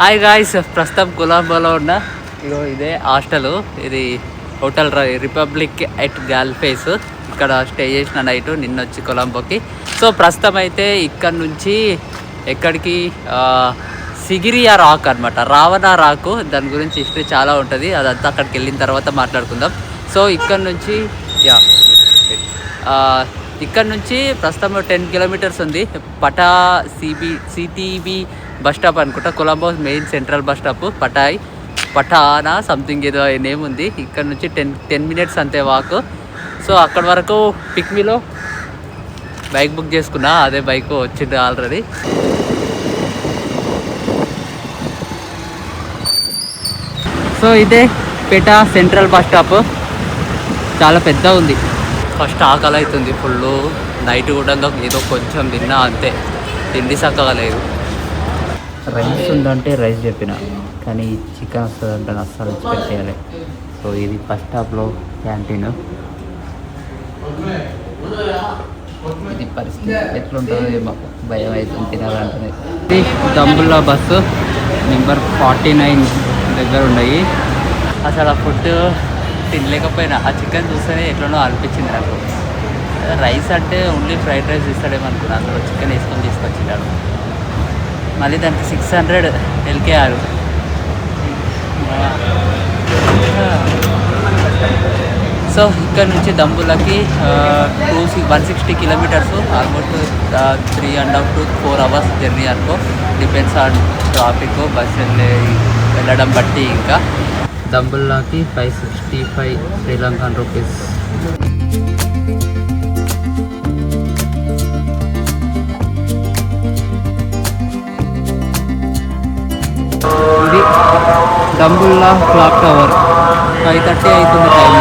Hi guys, ప్రస్తుతం కొలంబోలో ఉన్న ఇదే హాస్టల్. ఇది హోటల్ రిపబ్లిక్ ఎట్ గాల్ఫేస్. ఇక్కడ స్టే చేసిన నైట్ నిన్నొచ్చి కొలంబోకి. సో ప్రస్తుతం అయితే ఇక్కడ నుంచి ఎక్కడికి సిగిరియా రాక్ అనమాట, రావణ రాకు. దాని గురించి హిస్టరీ చాలా ఉంటుంది, అదంతా అక్కడికి వెళ్ళిన తర్వాత మాట్లాడుకుందాం. సో ఇక్కడ నుంచి ఇక్కడ నుంచి ప్రస్తుతం 10 కిలోమీటర్స్ ఉంది. పటా సిటీబీ బస్ స్టాప్ అనుకుంటా, Colombo main central bus stop. పటానా సంథింగ్ ఏదో నేమ్ ఉంది. ఇక్కడ నుంచి 10 మినిట్స్ అంతే వాక్. సో అక్కడి వరకు పిక్మీలో బైక్ బుక్ చేసుకున్నా, అదే బైక్ వచ్చింది ఆల్రెడీ. సో ఇదే పెటా సెంట్రల్ బస్ స్టాప్, చాలా పెద్ద ఉంది. ఫస్ట్ ఆకలి అవుతుంది ఫుల్. నైట్ కూడా ఏదో కొంచెం తిన్నా అంతే, తిండి చక్కగా లేదు. రైస్ ఉందంటే రైస్ చెప్పిన, కానీ చికెన్ వస్తుందంటే అస్సలు ఎక్స్పెక్ట్ చేయాలి. సో ఇది ఫస్ట్ స్టాప్లో క్యాంటీన్. ఇది పరిస్థితి ఎట్లుంటుందో ఏమో, భయం అవుతుంది తినాలంటే. ఇది దంబుల్లా బస్సు నెంబర్ 49 దగ్గర ఉన్నాయి. అసలు ఆ ఫుడ్ తినలేకపోయినా, ఆ చికెన్ చూస్తేనే ఎట్లనో అనిపించింది నాకు. రైస్ అంటే ఓన్లీ ఫ్రైడ్ రైస్ ఇస్తాడేమో అనుకున్నాను, అందులో చికెన్ వేసుకొని తీసుకొచ్చినాడు. మళ్ళీ దానికి 600 LKR. సో ఇక్కడ నుంచి దంబులకి 160 kilometres, almost 3.5 to 4 hours journey అనుకో. డిపెండ్స్ ఆన్ ట్రాఫిక్, బస్సు వెళ్ళడం బట్టి. ఇంకా దంబుల్లాకి 565 శ్రీలంకన్ రూపీస్. ఇది దంబుల్లా క్లాక్ టవర్. 5:30 అవుతుంది టైం.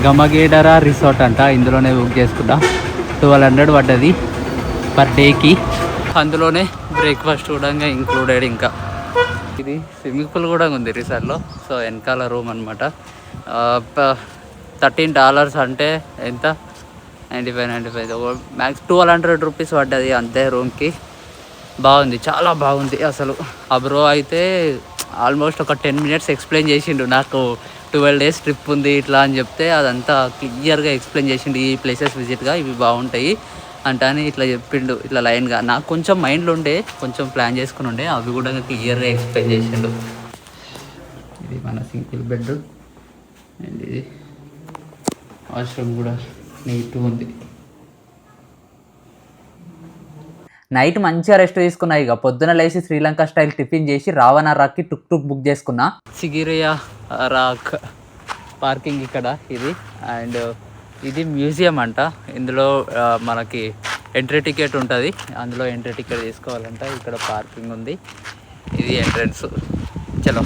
గమగేడరా రిసార్ట్ అంట, ఇందులోనే బుక్ చేసుకున్నా. 1200 పడ్డది పర్ డేకి. అందులోనే బ్రేక్ఫాస్ట్ కూడా ఇంక్లూడెడ్. ఇంకా ఇది స్విమ్మింగ్ పూల్ కూడా ఉంది రిసార్ట్లో. సో వెనకాల రూమ్ అనమాట. $13 అంటే ఎంత, 95 మ్యాక్స్ 1200 రూపీస్ పడ్డది అంతే రూమ్కి. బాగుంది, చాలా బాగుంది అసలు. ఆ బ్రో అయితే ఆల్మోస్ట్ ఒక 10 మినిట్స్ ఎక్స్ప్లెయిన్ చేసిండు. నాకు 12 days ట్రిప్ ఉంది ఇట్లా అని చెప్తే అదంతా క్లియర్గా ఎక్స్ప్లెయిన్ చేసిండు. ఈ ప్లేసెస్ విజిట్గా ఇవి బాగుంటాయి అంట అని ఇట్లా చెప్పిండు, ఇట్లా లైన్గా. నాకు కొంచెం మైండ్లో ఉండే, కొంచెం ప్లాన్ చేసుకుని ఉండే, అవి కూడా క్లియర్గా ఎక్స్ప్లెయిన్ చేసిండు. ఇది మన సింగిల్ బెడ్ అండ్ ఇది వాష్రూమ్ కూడా నీట్గా ఉంది. నైట్ మంచిగా రెస్ట్ తీసుకున్నా. ఇక పొద్దున లేచి శ్రీలంక స్టైల్ టిఫిన్ చేసి రావణ రాక్కి టుక్ బుక్ చేసుకున్నా. సిగిరియా రాక్ పార్కింగ్ ఇక్కడ ఇది. అండ్ ఇది మ్యూజియం అంట. ఇందులో మనకి ఎంట్రీ టికెట్ ఉంటుంది, అందులో ఎంట్రీ టికెట్ తీసుకోవాలంట. ఇక్కడ పార్కింగ్ ఉంది, ఇది ఎంట్రన్స్. చలో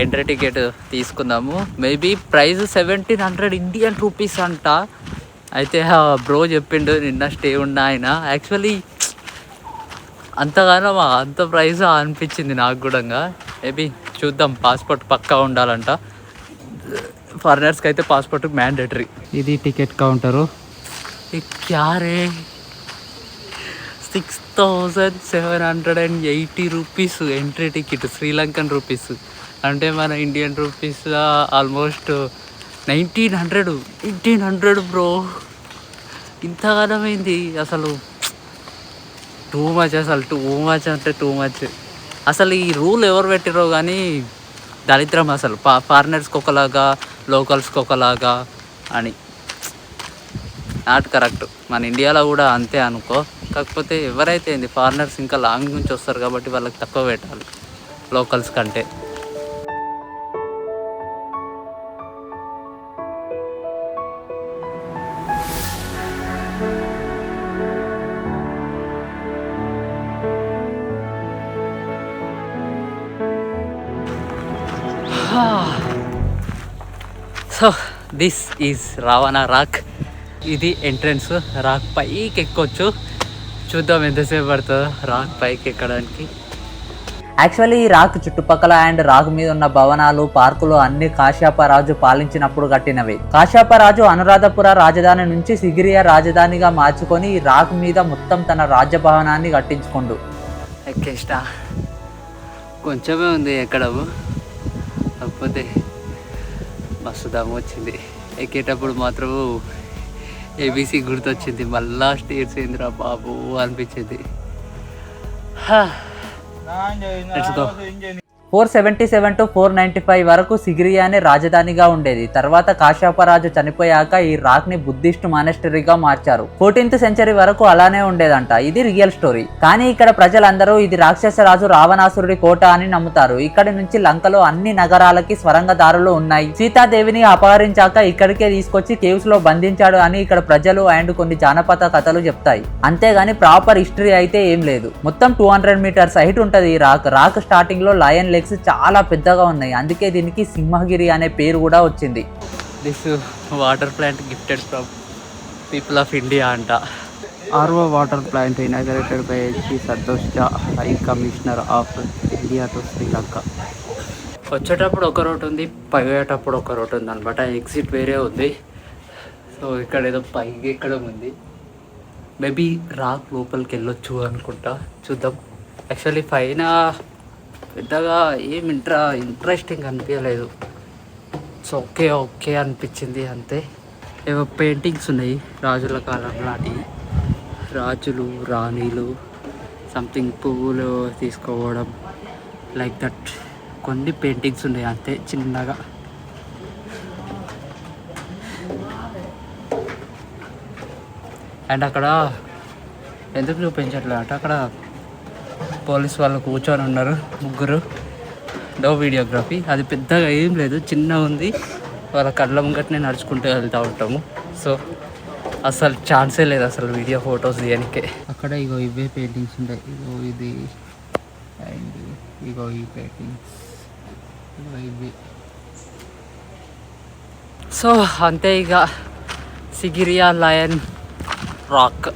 ఎంట్రీ టికెట్ తీసుకుందాము. మేబీ ప్రైస్ 1700 ఇండియన్ రూపీస్ అంట. అయితే బ్రో చెప్పిండు నిన్న స్టే ఉన్న ఆయన. యాక్చువల్లీ అంతగానో అంత ప్రైస్ అనిపించింది నాకు కూడా. మేబీ చూద్దాం. పాస్పోర్ట్ పక్కా ఉండాలంట, ఫారినర్స్కి అయితే పాస్పోర్ట్ మ్యాండేటరీ. ఇది టికెట్ కౌంటరు. క్యారే 6780 rupees entry ticket, Sri Lankan rupees. అంటే మన ఇండియన్ రూపీస్ ఆల్మోస్ట్ 1800 బ్రో. ఇంతగానమైంది అసలు. టూ మచ్ అసలు, టూ మచ్ అంటే టూ మచ్. అసలు ఈ రూల్ ఎవరు పెట్టిరో కానీ దరిద్రం అసలు. ఫారినర్స్కి ఒకలాగా, లోకల్స్కి ఒకలాగా అని. Not correct. మన ఇండియాలో కూడా అంతే అనుకో. కాకపోతే ఎవరైతే ఏంది, ఫారినర్స్ ఇంకా లాంగ్ నుంచి వస్తారు కాబట్టి వాళ్ళకి తక్కువ పెట్టాలి లోకల్స్ కంటే. So this is Ravana rock. ఇది ఎంట్రన్స్. రాక్ పైకి ఎక్కొచ్చు. చూద్దాం ఎంతసేపు పడుతుందో రాక్ పైకి ఎక్కడానికి. యాక్చువల్లీ ఈ రాక్ చుట్టుపక్కల అండ్ రాక్ మీద ఉన్న భవనాలు, పార్కులు అన్ని కాశ్యపరాజు పాలించినప్పుడు కట్టినవి. కాశ్యపరాజు అనురాధపుర రాజధాని నుంచి సిగిరియా రాజధానిగా మార్చుకొని ఈ రాక్ మీద మొత్తం తన రాజ్య భవనాన్ని కట్టించుకుండు. ఎక్కేసిన. కొంచెమే ఉంది ఎక్కడము, కాకపోతే మస్తు దమ్ము వచ్చింది. ఎక్కేటప్పుడు మాత్రం ఏబీసీ గుర్తొచ్చింది. మళ్ళా స్టేర్స్ ఏందిరా బాబు అనిపించింది. 477 to 495 వరకు సిగిరియానే రాజధానిగా ఉండేది. తర్వాత కాశ్యపరాజు చనిపోయాక ఈ రాక్ ని బుద్ధిస్ట్ మానెస్టరీగా మార్చారు. 14th సెంచరీ వరకు అలానే ఉండేదంట. ఇది రియల్ స్టోరీ. కానీ ఇక్కడ ప్రజలందరూ ఇది రాక్షస రాజు రావణాసురుడి కోట అని నమ్ముతారు. ఇక్కడి నుంచి లంకలో అన్ని నగరాలకి స్వరంగ దారులు ఉన్నాయి. సీతాదేవిని అపహరించాక ఇక్కడికే తీసుకొచ్చి కేవ్స్ లో బంధించాడు అని ఇక్కడ ప్రజలు అండ్ కొన్ని జానపద కథలు చెప్తాయి. అంతేగాని ప్రాపర్ హిస్టరీ అయితే ఏం లేదు. మొత్తం 200 మీటర్స్ హైట్ ఉంటది ఈ రాక్. రాక్ స్టార్టింగ్ లో లయన్ లెగ్స్ చాలా పెద్దగా ఉన్నాయి. అందుకే దీనికి సింహగిరి అనే పేరు కూడా వచ్చింది. This water plant gifted from people of India అంట. RO water plant inaugurated by HP Santosh Jha, high commissioner of India to Sri Lanka. వచ్చేటప్పుడు ఒక రోడ్ ఉంది, పోయేటప్పుడు ఒక రోడ్ ఉంది అనమాట. ఎగ్జిట్ వేరే ఉంది. సో ఇక్కడ ఏదో పైకి ఎక్కడం ఉంది. మేబీ రాక్ లోపలికి వెళ్ళొచ్చు అనుకుంటా, చూద్దాం. యాక్చువల్లీ పైన పెద్దగా ఏం ఇంట్రెస్టింగ్ అనిపించలేదు. సో ఓకే అనిపించింది అంతే. ఏవో పెయింటింగ్స్ ఉన్నాయి రాజుల కాలం లాంటివి, రాజులు రాణీలు సంథింగ్ పువ్వులు తీసుకోవడం లైక్ దట్ కొన్ని పెయింటింగ్స్ ఉన్నాయి అంతే చిన్నగా. అండ్ అక్కడ ఎందుకు చూపించట్లేదు అంటే అక్కడ పోలీస్ వాళ్ళు కూర్చొని ఉన్నారు, ముగ్గురు. No videography. అది పెద్దగా ఏం లేదు, చిన్నగా ఉంది. వాళ్ళ కళ్ళ ముంగట్నే నడుచుకుంటూ వెళ్తూ ఉంటాము. సో అసలు ఛాన్సే లేదు అసలు వీడియో ఫొటోస్ తీయడానికే. అక్కడ ఇగో ఇవే పెయింటింగ్స్ ఉంటాయి. ఇగో ఇది అండ్ ఇగో ఈ పెయింటింగ్స్, ఇగో ఇవి. సో అంతే ఇక Sigiriya lion rock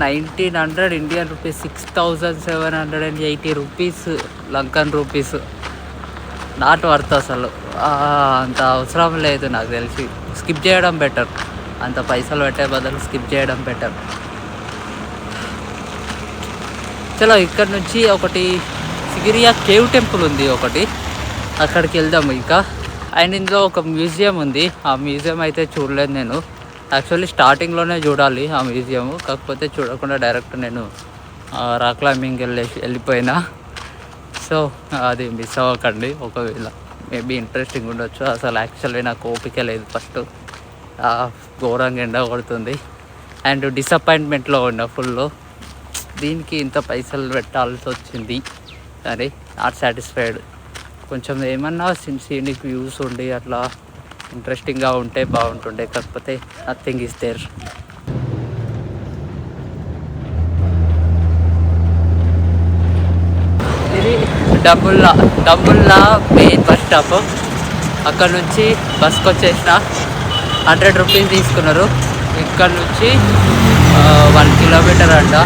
1900 Indian rupees, 6780 rupees Lankan rupees. Not worth అసలు. అంత అవసరం లేదు నాకు తెలిసి. స్కిప్ చేయడం బెటర్. అంత పైసలు పెట్టే బదులు స్కిప్ చేయడం బెటర్. చలో ఇక్కడ నుంచి ఒకటి సిగిరియా కేవ్ టెంపుల్ ఉంది ఒకటి, అక్కడికి వెళ్దాము ఇంకా. అండ్ ఇందులో ఒక మ్యూజియం ఉంది. ఆ మ్యూజియం అయితే చూడలేదు నేను. యాక్చువల్లీ స్టార్టింగ్లోనే చూడాలి ఆ మ్యూజియం, కాకపోతే చూడకుండా డైరెక్ట్ నేను రాక్ క్లైంబింగ్ వెళ్ళిపోయినా. సో అది మిస్ అవ్వకండి. ఒకవేళ మేబీ ఇంట్రెస్టింగ్ ఉండొచ్చు. అసలు యాక్చువల్లీ నాకు ఓపిక లేదు. ఫస్ట్ ఘోరంగా ఎండ కొడుతుంది అండ్ డిసప్పాయింట్మెంట్లో ఉన్న ఫుల్. దీనికి ఇంత పైసలు పెట్టాల్సి వచ్చింది కానీ నాట్ సాటిస్ఫైడ్. కొంచెం ఏమన్నా సీనిక్ వ్యూస్ ఉండి అట్లా ఇంట్రెస్టింగ్గా ఉంటే బాగుంటుండే, కాకపోతే నథింగ్ ఈస్ దేర్. ఇది డబ్బుల్లా మెయిన్ బస్ స్టాప్. అక్కడ నుంచి బస్కి వచ్చేసిన 100 రూపీస్ తీసుకున్నారు. ఇక్కడ నుంచి 1 కిలోమీటర్ అంట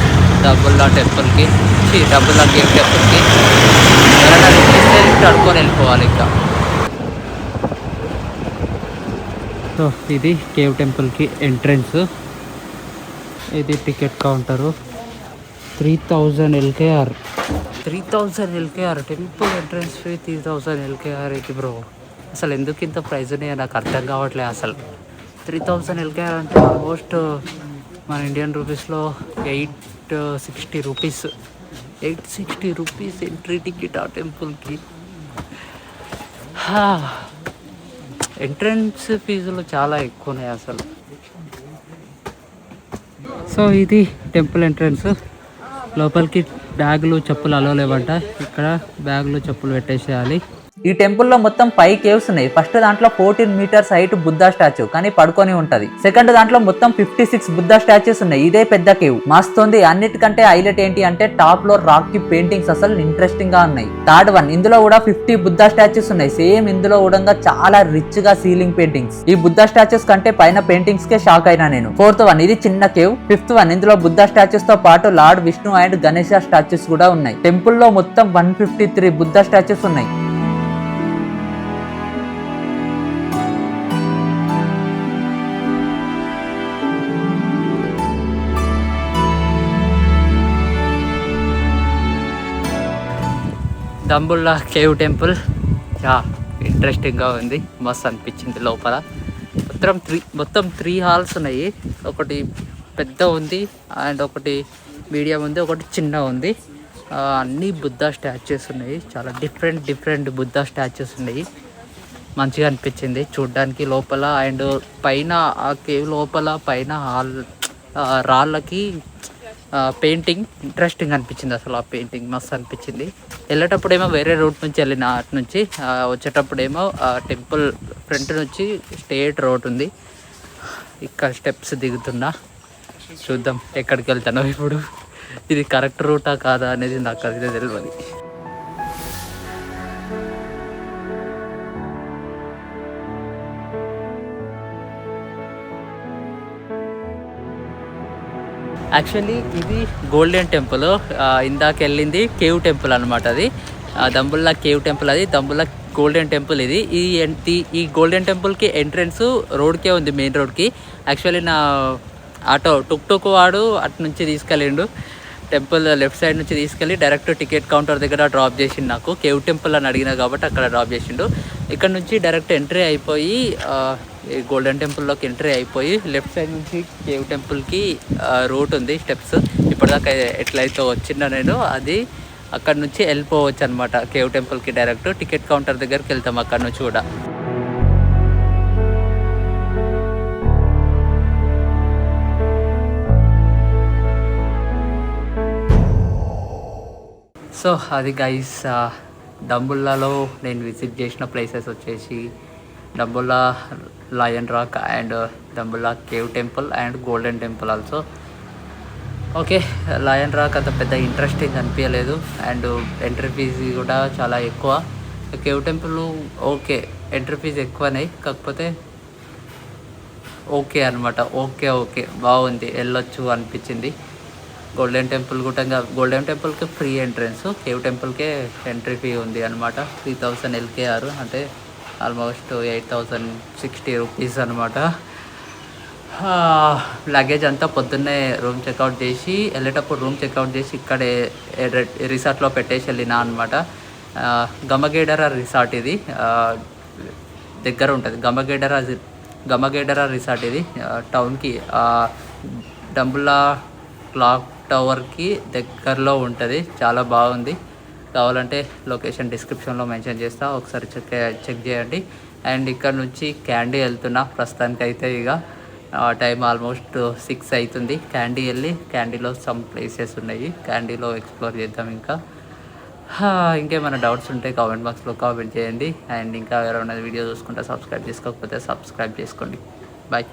డబ్బుల్లా టెంపుల్కి, డబ్బుల్లా కేవ్ టెంపుల్కి. ఎవరైనా రిక్వెస్ట్ లిఫ్ట్ అడుకొని వెళ్ళిపోవాలి ఇంకా. సో ఇది కేవ్ టెంపుల్కి ఎంట్రన్స్. ఇది ticket counter. 3000 LKR. 3000 LKR temple entrance fee. 3000 LKR ఇది బ్రో. అసలు ఎందుకు ఇంత ప్రైజ్ ఉన్నాయో నాకు అర్థం కావట్లేదు అసలు. 3000 LKR అంటే ఆల్మోస్ట్ మన ఇండియన్ రూపీస్లో 860 రూపీస్. 860 రూపీస్ ఎంట్రీ టికెట్ ఆ టెంపుల్కి. ఎంట్రన్స్ ఫీజులు చాలా ఎక్కువ ఉన్నాయి అసలు. సో ఇది టెంపుల్ ఎంట్రన్స్. లోపలికి బ్యాగులు చెప్పులు అలో లేవంట. ఇక్కడ బ్యాగులు చెప్పులు పెట్టేసేయాలి. ఈ టెంపుల్లో మొత్తం 5 కేవ్స్ ఉన్నాయి. ఫస్ట్ దాంట్లో 14 మీటర్స్ హైట్ బుద్ధా స్టాచ్యూ కానీ పడుకొని ఉంటది. సెకండ్ దాంట్లో మొత్తం 56 బుద్ధా స్టాచ్యూస్ ఉన్నాయి. ఇదే పెద్ద కేవ్. మస్తుంది. అన్నిటికంటే హైలైట్ ఏంటి అంటే టాప్ లో రాక్ కి పెయింటింగ్స్ అసలు ఇంట్రెస్టింగ్ గా ఉన్నాయి. థర్డ్ వన్, ఇందులో కూడా 50 బుద్ధా స్టాచ్యూస్ ఉన్నాయి. సేమ్ ఇందులో కూడా చాలా రిచ్ గా సీలింగ్ పెయింటింగ్స్. ఈ బుద్ధా స్టాచ్యూస్ కంటే పైన పెయింటింగ్స్ కే షాక్ అయినా నేను. ఫోర్త్ వన్, ఇది చిన్న కేవ్. ఫిఫ్త్ వన్, ఇందులో బుద్ధా స్టాచ్యూస్ తో పాటు lord Vishnu and Ganesha statues కూడా ఉన్నాయి. టెంపుల్ లో మొత్తం 153 బుద్ధా స్టాచ్యూస్ ఉన్నాయి. దంబుల్లా కేవ్ టెంపుల్ ఇంట్రెస్టింగ్గా ఉంది, మస్తు అనిపించింది. లోపల మొత్తం త్రీ హాల్స్ ఉన్నాయి. ఒకటి పెద్ద ఉంది అండ్ ఒకటి మీడియం ఉంది, ఒకటి చిన్న ఉంది. అన్నీ బుద్ధా స్టాచ్యూస్ ఉన్నాయి, చాలా డిఫరెంట్ బుద్ధా స్టాచ్యూస్ ఉన్నాయి. మంచిగా అనిపించింది చూడ్డానికి లోపల. అండ్ పైన ఆ కేవ్ లోపల పైన రాళ్ళకి పెయింటింగ్ ఇంట్రెస్టింగ్ అనిపించింది. అసలు ఆ పెయింటింగ్ మస్తు అనిపించింది. వెళ్ళేటప్పుడేమో వేరే రూట్ నుంచి వెళ్ళిన అటు నుంచి, వచ్చేటప్పుడేమో టెంపుల్ ఫ్రంట్ నుంచి స్ట్రెయిట్ రోడ్ ఉంది. ఇక్కడ స్టెప్స్ దిగుతున్నా, చూద్దాం ఎక్కడికి వెళ్తానో ఇప్పుడు. ఇది కరెక్ట్ రూటా కాదా అనేది నాకు అయితే తెలియదు. యాక్చువల్లీ ఇది గోల్డెన్ టెంపుల్, ఇందాక వెళ్ళింది కేవ్ టెంపుల్ అనమాట. అది దంబుల్లా కేవ్ టెంపుల్, అది దంబుల్లా గోల్డెన్ టెంపుల్. ఇది ఈ గోల్డెన్ టెంపుల్కి ఎంట్రన్స్ రోడ్కే ఉంది, మెయిన్ రోడ్కి. యాక్చువల్లీ నా ఆటో టుక్ వాడు అటు నుంచి తీసుకెళ్ళిండు, టెంపుల్ లెఫ్ట్ సైడ్ నుంచి తీసుకెళ్ళి డైరెక్ట్ టికెట్ కౌంటర్ దగ్గర డ్రాప్ చేసిండు. నాకు కేవ్ టెంపుల్ అని అడిగినా కాబట్టి అక్కడ డ్రాప్ చేసిండు. ఇక్కడ నుంచి డైరెక్ట్ ఎంట్రీ అయిపోయి గోల్డెన్ టెంపుల్లోకి ఎంట్రీ అయిపోయి లెఫ్ట్ సైడ్ నుంచి కేవ్ టెంపుల్కి రూట్ ఉంది, స్టెప్స్. ఇప్పటిదాకా ఎట్లయితే వచ్చిందో నేను, అది అక్కడ నుంచి వెళ్ళిపోవచ్చు అనమాట కేవ్ టెంపుల్కి. డైరెక్ట్ టికెట్ కౌంటర్ దగ్గరికి వెళ్తాం అక్కడ నుంచి కూడా. సో అది గైస్, దంబుల్లాలో నేను విజిట్ చేసిన ప్లేసెస్ వచ్చేసి Dambulla lion rock and Dambulla cave temple and golden temple also. Okay, lion rock అంత పెద్ద ఇంట్రెస్టింగ్ అనిపించలేదు అండ్ ఎంట్రీ ఫీజు కూడా చాలా ఎక్కువ. Cave temple okay, entry fee ఎక్కువనే, కాకపోతే ఓకే అనమాట. ఓకే బాగుంది, వెళ్ళొచ్చు అనిపించింది. గోల్డెన్ టెంపుల్కి ఫ్రీ ఎంట్రన్స్, కేవ్ టెంపుల్కే ఎంట్రీ ఫీ ఉంది అనమాట. 3000 LKR, అంటే ఆల్మోస్ట్ 8060 రూపీస్ అనమాట. లగేజ్ అంతా పొద్దున్నే రూమ్ చెక్అవుట్ చేసి వెళ్ళేటప్పుడు ఇక్కడే రిసార్ట్లో పెట్టేసి వెళ్ళినా అనమాట. గమగేడరా రిసార్ట్ ఇది, దగ్గర ఉంటుంది. గమగేడరా రిసార్ట్ ఇది టౌన్కి, దంబుల్లా క్లాక్ టవర్కి దగ్గరలో ఉంటుంది. చాలా బాగుంది. కావాలంటే లొకేషన్ డిస్క్రిప్షన్లో మెన్షన్ చేస్తా, ఒకసారి చెక్ చేయండి. అండ్ ఇక్కడ నుంచి క్యాండీ వెళ్తున్నా ప్రస్తుతానికైతే. ఇక టైం ఆల్మోస్ట్ 6 అవుతుంది. క్యాండీలో సమ్ ప్లేసెస్ ఉన్నాయి, క్యాండీలో ఎక్స్ప్లోర్ చేద్దాం. ఇంకేమైనా డౌట్స్ ఉంటే కామెంట్ బాక్స్లో కామెంట్ చేయండి. అండ్ ఇంకా ఎవరైనా వీడియో చూసుకుంటే సబ్స్క్రైబ్ చేసుకోకపోతే సబ్స్క్రైబ్ చేసుకోండి. బాయ్.